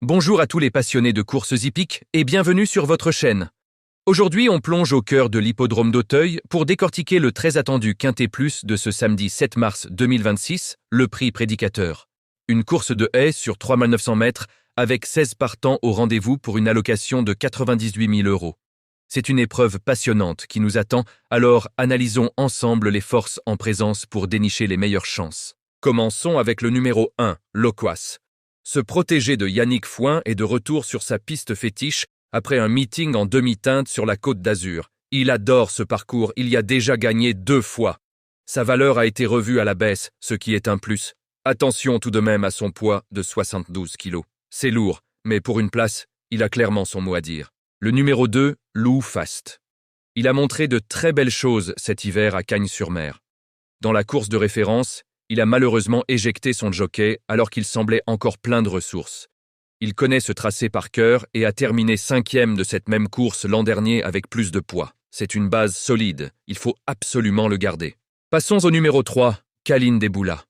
Bonjour à tous les passionnés de courses hippiques et bienvenue sur votre chaîne. Aujourd'hui, on plonge au cœur de l'hippodrome d'Auteuil pour décortiquer le très attendu Quintet Plus de ce samedi 7 mars 2026, le prix Prédicateur. Une course de haies sur 3900 mètres avec 16 partants au rendez-vous pour une allocation de 98 000 €. C'est une épreuve passionnante qui nous attend, alors analysons ensemble les forces en présence pour dénicher les meilleures chances. Commençons avec le numéro 1, Loquace. Ce protégé de Yannick Fouin est de retour sur sa piste fétiche après un meeting en demi-teinte sur la Côte d'Azur. Il adore ce parcours, il y a déjà gagné 2 fois. Sa valeur a été revue à la baisse, ce qui est un plus. Attention tout de même à son poids de 72 kilos. C'est lourd, mais pour une place, il a clairement son mot à dire. Le numéro 2, Lou Fast. Il a montré de très belles choses cet hiver à Cagnes-sur-Mer. Dans la course de référence, il a malheureusement éjecté son jockey alors qu'il semblait encore plein de ressources. Il connaît ce tracé par cœur et a terminé 5e de cette même course l'an dernier avec plus de poids. C'est une base solide, il faut absolument le garder. Passons au numéro 3, Caline Desboulas.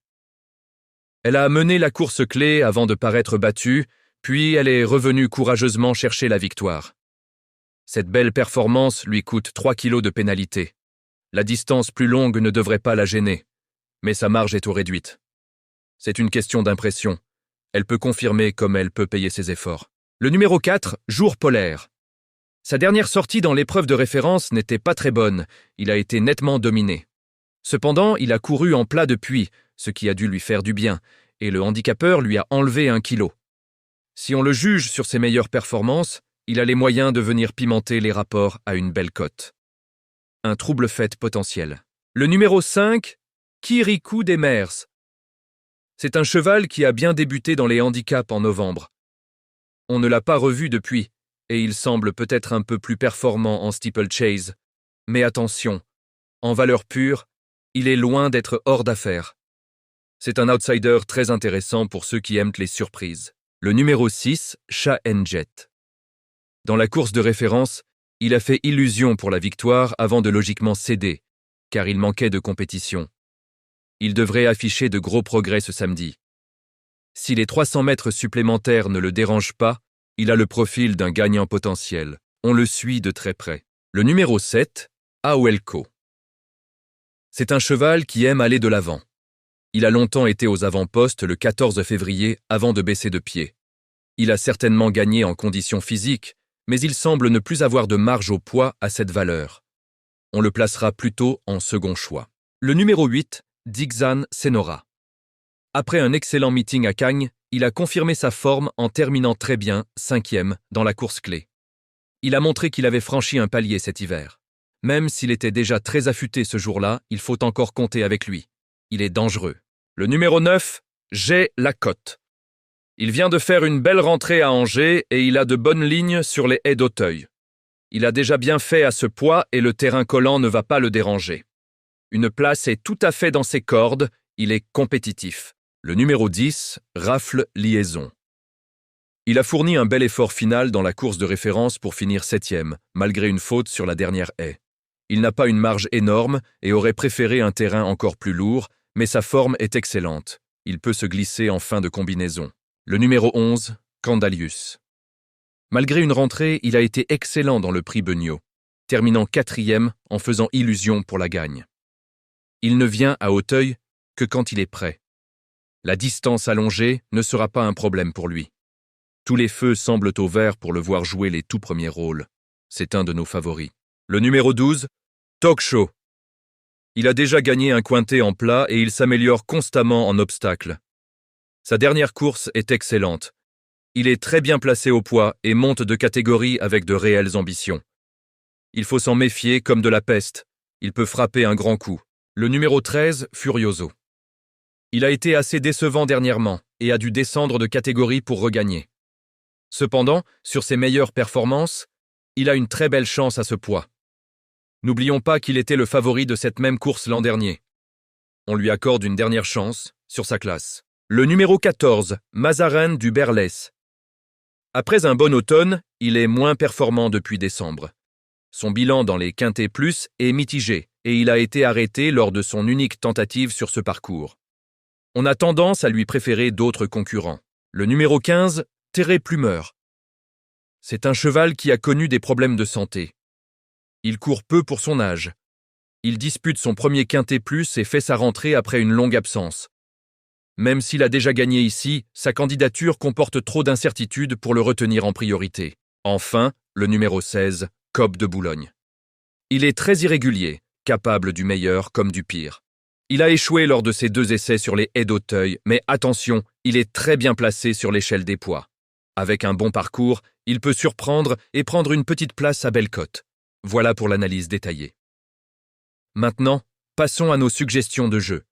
Elle a mené la course clé avant de paraître battue, puis elle est revenue courageusement chercher la victoire. Cette belle performance lui coûte 3 kilos de pénalité. La distance plus longue ne devrait pas la gêner, mais sa marge est trop réduite. C'est une question d'impression. Elle peut confirmer comme elle peut payer ses efforts. Le numéro 4, Jour Polaire. Sa dernière sortie dans l'épreuve de référence n'était pas très bonne, il a été nettement dominé. Cependant, il a couru en plat depuis, ce qui a dû lui faire du bien, et le handicapeur lui a enlevé 1 kilo. Si on le juge sur ses meilleures performances, il a les moyens de venir pimenter les rapports à une belle cote. Un trouble-fête potentiel. Le numéro 5, Kirikou des Mers. C'est un cheval qui a bien débuté dans les handicaps en novembre. On ne l'a pas revu depuis, et il semble peut-être un peu plus performant en steeplechase. Mais attention, en valeur pure, il est loin d'être hors d'affaire. C'est un outsider très intéressant pour ceux qui aiment les surprises. Le numéro 6, Shah Jet. Dans la course de référence, il a fait illusion pour la victoire avant de logiquement céder, car il manquait de compétition. Il devrait afficher de gros progrès ce samedi. Si les 300 mètres supplémentaires ne le dérangent pas, il a le profil d'un gagnant potentiel. On le suit de très près. Le numéro 7, Aouelko. C'est un cheval qui aime aller de l'avant. Il a longtemps été aux avant-postes le 14 février avant de baisser de pied. Il a certainement gagné en conditions physiques, mais il semble ne plus avoir de marge au poids à cette valeur. On le placera plutôt en second choix. Le numéro 8, Dixan Senora. Après un excellent meeting à Cagnes, il a confirmé sa forme en terminant très bien 5e dans la course clé. Il a montré qu'il avait franchi un palier cet hiver. Même s'il était déjà très affûté ce jour-là, il faut encore compter avec lui. Il est dangereux. Le numéro 9, J'ai la cote. Il vient de faire une belle rentrée à Angers et il a de bonnes lignes sur les haies d'Auteuil. Il a déjà bien fait à ce poids et le terrain collant ne va pas le déranger. Une place est tout à fait dans ses cordes, il est compétitif. Le numéro 10, Rafle Liaison. Il a fourni un bel effort final dans la course de référence pour finir 7e, malgré une faute sur la dernière haie. Il n'a pas une marge énorme et aurait préféré un terrain encore plus lourd, mais sa forme est excellente. Il peut se glisser en fin de combinaison. Le numéro 11, Candalius. Malgré une rentrée, il a été excellent dans le prix Beugnot, terminant 4e en faisant illusion pour la gagne. Il ne vient à Auteuil que quand il est prêt. La distance allongée ne sera pas un problème pour lui. Tous les feux semblent au vert pour le voir jouer les tout premiers rôles. C'est un de nos favoris. Le numéro 12, Talk Show. Il a déjà gagné un quintet en plat et il s'améliore constamment en obstacle. Sa dernière course est excellente. Il est très bien placé au poids et monte de catégorie avec de réelles ambitions. Il faut s'en méfier comme de la peste. Il peut frapper un grand coup. Le numéro 13, Furioso. Il a été assez décevant dernièrement et a dû descendre de catégorie pour regagner. Cependant, sur ses meilleures performances, il a une très belle chance à ce poids. N'oublions pas qu'il était le favori de cette même course l'an dernier. On lui accorde une dernière chance sur sa classe. Le numéro 14, Mazarin du Berlès. Après un bon automne, il est moins performant depuis décembre. Son bilan dans les Quintets Plus est mitigé et il a été arrêté lors de son unique tentative sur ce parcours. On a tendance à lui préférer d'autres concurrents. Le numéro 15, Terré Plumeur. C'est un cheval qui a connu des problèmes de santé. Il court peu pour son âge. Il dispute son premier quintet plus et fait sa rentrée après une longue absence. Même s'il a déjà gagné ici, sa candidature comporte trop d'incertitudes pour le retenir en priorité. Enfin, le numéro 16, Cobb de Boulogne. Il est très irrégulier, capable du meilleur comme du pire. Il a échoué lors de ses 2 essais sur les haies d'Auteuil, mais attention, il est très bien placé sur l'échelle des poids. Avec un bon parcours, il peut surprendre et prendre une petite place à Bellecote. Voilà pour l'analyse détaillée. Maintenant, passons à nos suggestions de jeu.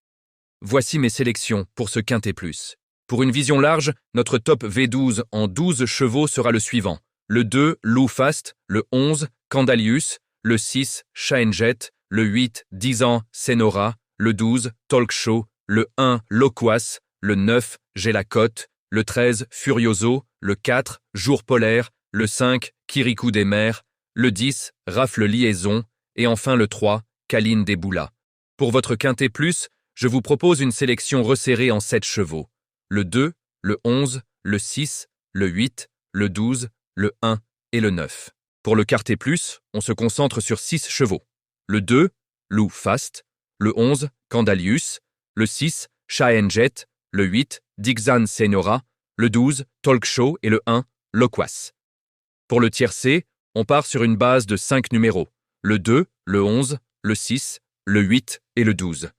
Voici mes sélections pour ce quintet plus. Pour une vision large, notre top V12 en 12 chevaux sera le suivant. Le 2, Lou Fast, le 11, Candalius, le 6, Shaenjet, le 8, 10 ans, Senora, le 12, Talk Show, le 1, Loquace, le 9, J'ai la cote, le 13, Furioso, le 4, Jour polaire, le 5, Kirikou des mers, le 10, Rafle liaison, et enfin le 3, Caline des Boulas. Pour votre quintet plus, je vous propose une sélection resserrée en 7 chevaux. Le 2, le 11, le 6, le 8, le 12, le 1 et le 9. Pour le quartet plus, on se concentre sur 6 chevaux. Le 2, Lou Fast, le 11, Candalius, le 6, Shaenjet, le 8, Dixan Senora, le 12, Talk Show et le 1, Loquace. Pour le tiercé, on part sur une base de 5 numéros. Le 2, le 11, le 6, le 8 et le 12.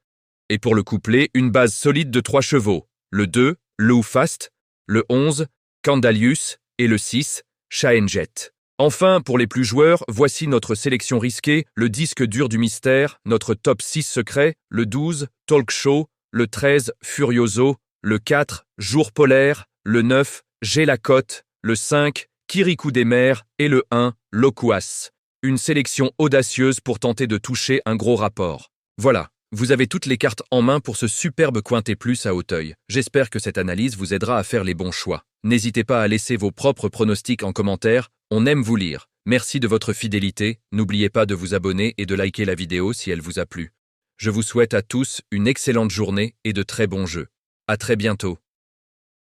Et pour le couplet, une base solide de 3 chevaux. Le 2, Lou Fast, le 11, Candalius et le 6, Shaenjet. Enfin, pour les plus joueurs, voici notre sélection risquée, le disque dur du mystère, notre top 6 secret, le 12, Talk Show, le 13, Furioso, le 4, Jour polaire, le 9, J'ai la cote, le 5, Kirikou des mers et le 1, Loquace. Une sélection audacieuse pour tenter de toucher un gros rapport. Voilà, vous avez toutes les cartes en main pour ce superbe quintet plus à Auteuil. J'espère que cette analyse vous aidera à faire les bons choix. N'hésitez pas à laisser vos propres pronostics en commentaire, on aime vous lire. Merci de votre fidélité, n'oubliez pas de vous abonner et de liker la vidéo si elle vous a plu. Je vous souhaite à tous une excellente journée et de très bons jeux. À très bientôt.